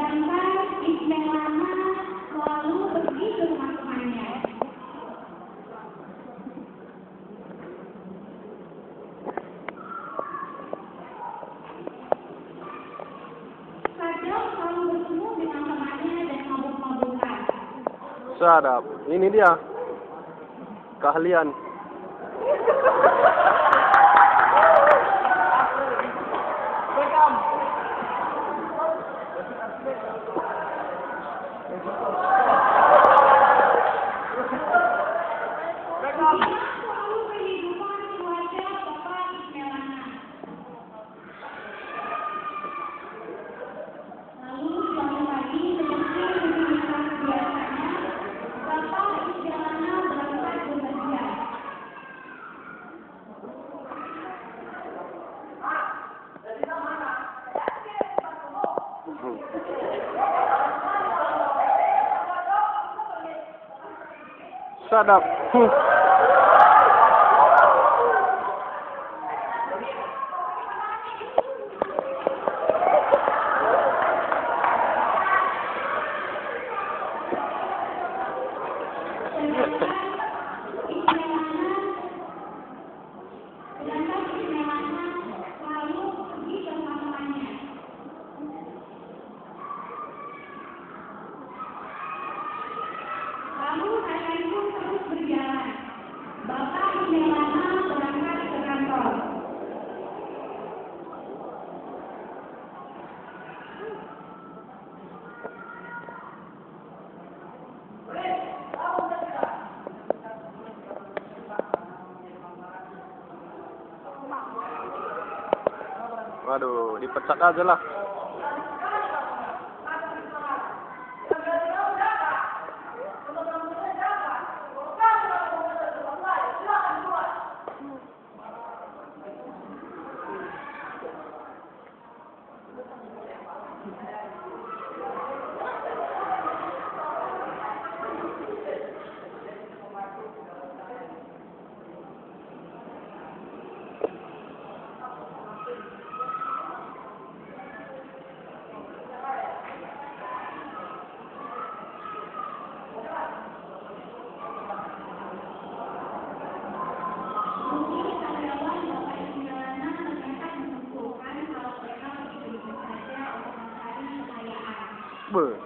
Sedangkan Ismailana selalu pergi ke rumah temannya. Sajal selalu bertemu dengan temannya dan mabuk-mabukan. Sadap. Ini dia keahlian. Sadap. Lalu hari pun terus berjalan. Bapak Ismailana berangkat ke kantor. Waduh, dipecat aja lah. Beuh.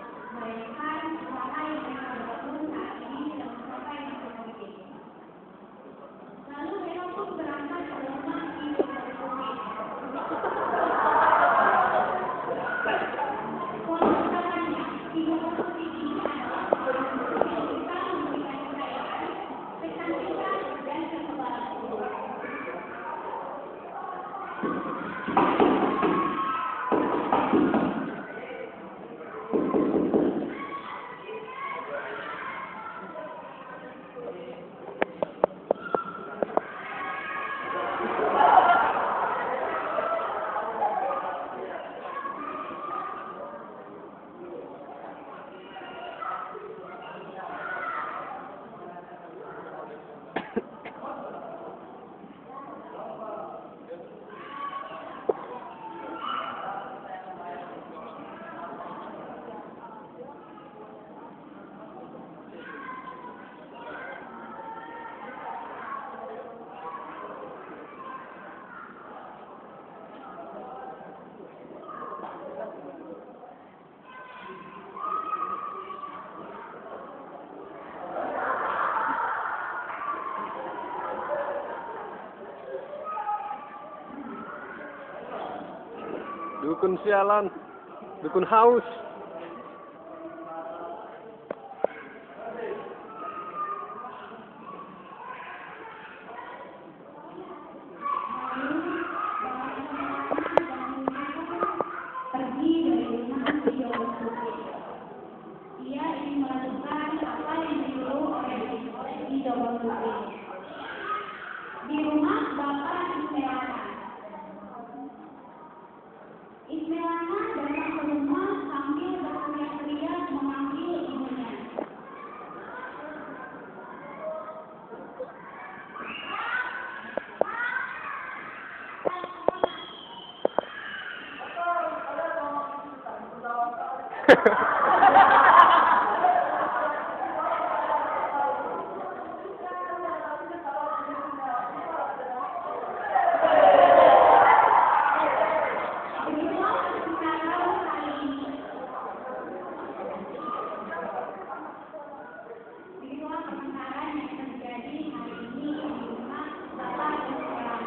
Dukun sialan, dukun haus. Pergi dari rumah Tio Basuki. Ia ingin melakukan apa yang disuruh oleh Tio Basuki. Di rumah Bapak Ismailana. Ismailana datang ke rumah sambil berteriak-teriak memanggil ibunya. Begitulah pertengkaran yang terjadi hari ini di rumah Bapak dan Sekolah.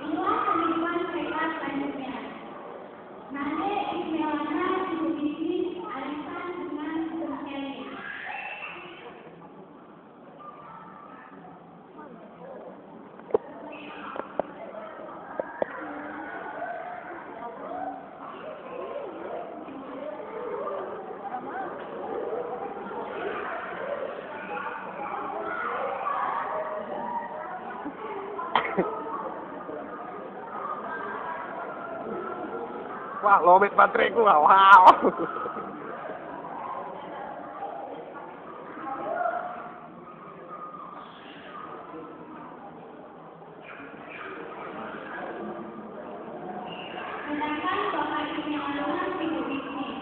Inilah kehidupan mereka selanjutnya. Nade Ismelana ibu bisnis alisan dengan Sukeli. Wah, lobet bateraiku, wow. Sedangkan Bapak Ismelana ibu bisnis.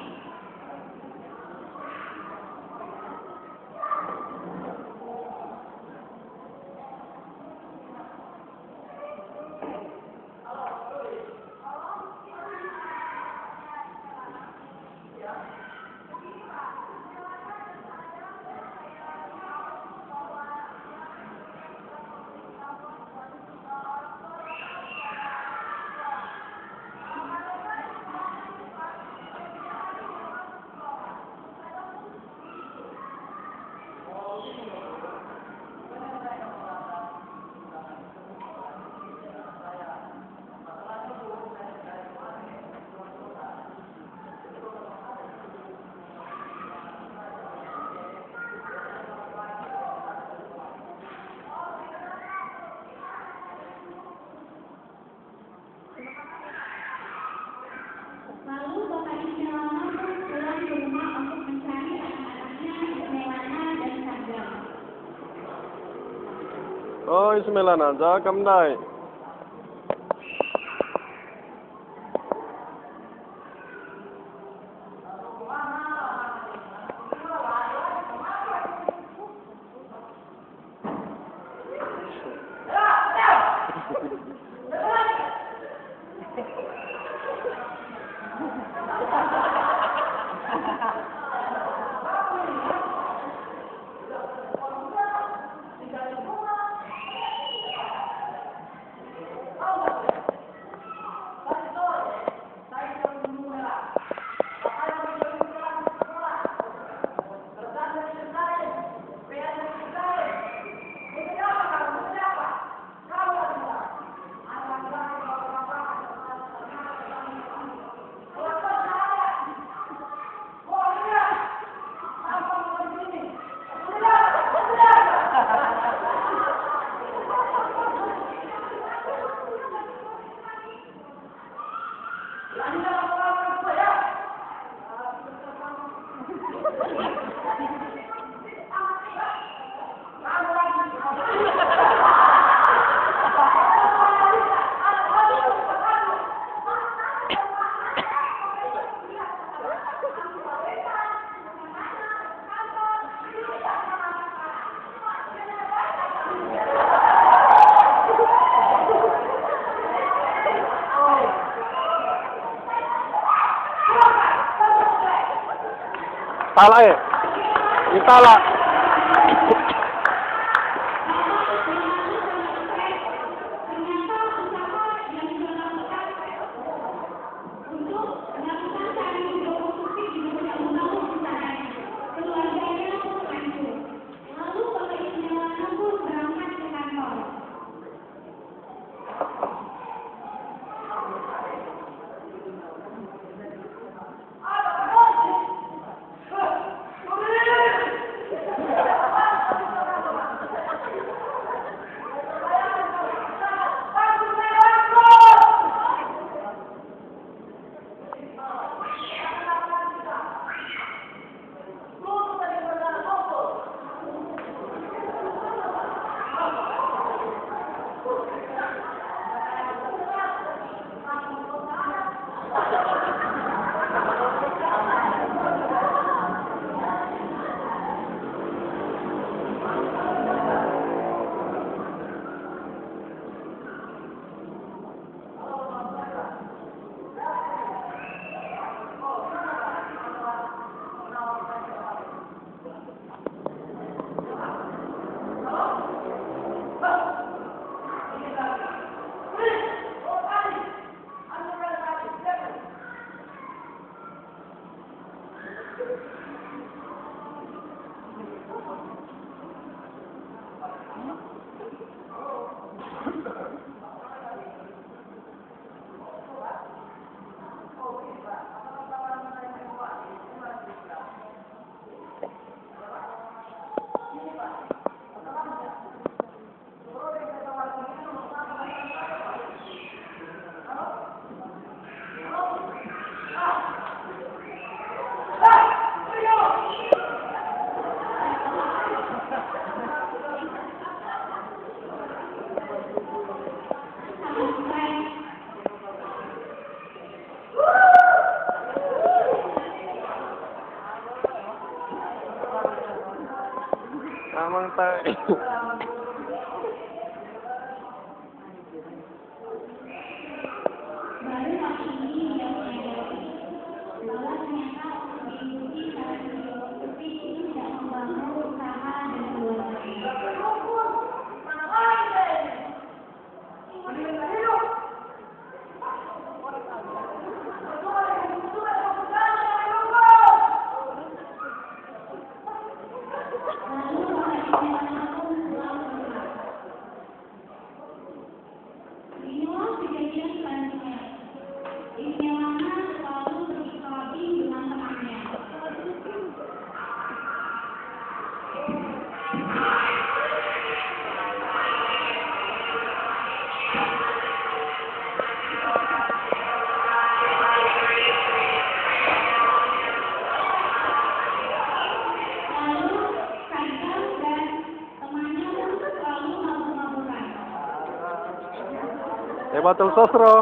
Lalu Bapak Ismelana pun pulang ke rumah untuk mencari anak-anaknya Ismelana dan Sagam. Oh, Ismelana, Sagam dai. Salah ya? Ini salah. Ternyata usaha yang dilakukan untuk melakukan cari rekonstruksi di undang-undang usahanya. Keluarganya pun hancur. Lalu Bapak Ismelana pun berangkat ke kantor. santai. Baru kali ini dia menyadari bahwa ternyata untuk mengikuti cara filosofi itu tidak membangun usaha dan keluarga. Inilah kejadian selanjutnya. Istilahnya selalu berkelahi dengan temannya. Lalu Kadam dan temannya pun selalu mabuk-mabukan. Hebatul sosro.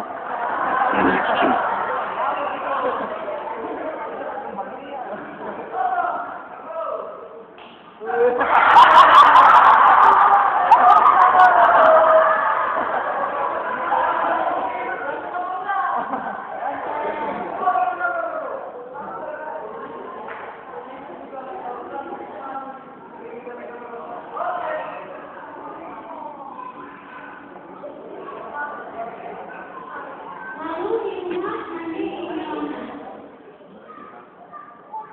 Lalu di rumah nanti Istilahnya.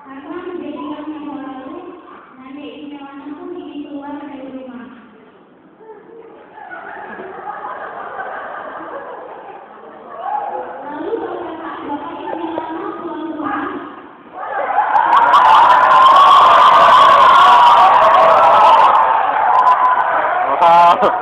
Karena kejadian yang lalu, nanti Istilahnya pun ingin keluar dari rumah. Lalu bapak Istilahnya pulang rumah. Wow.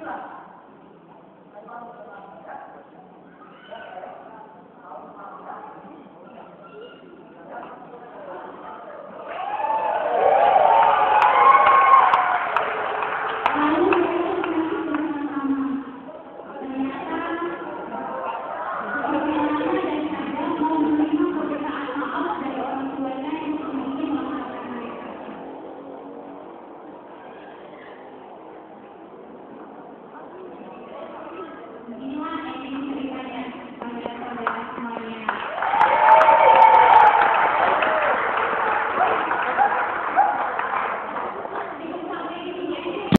Pak.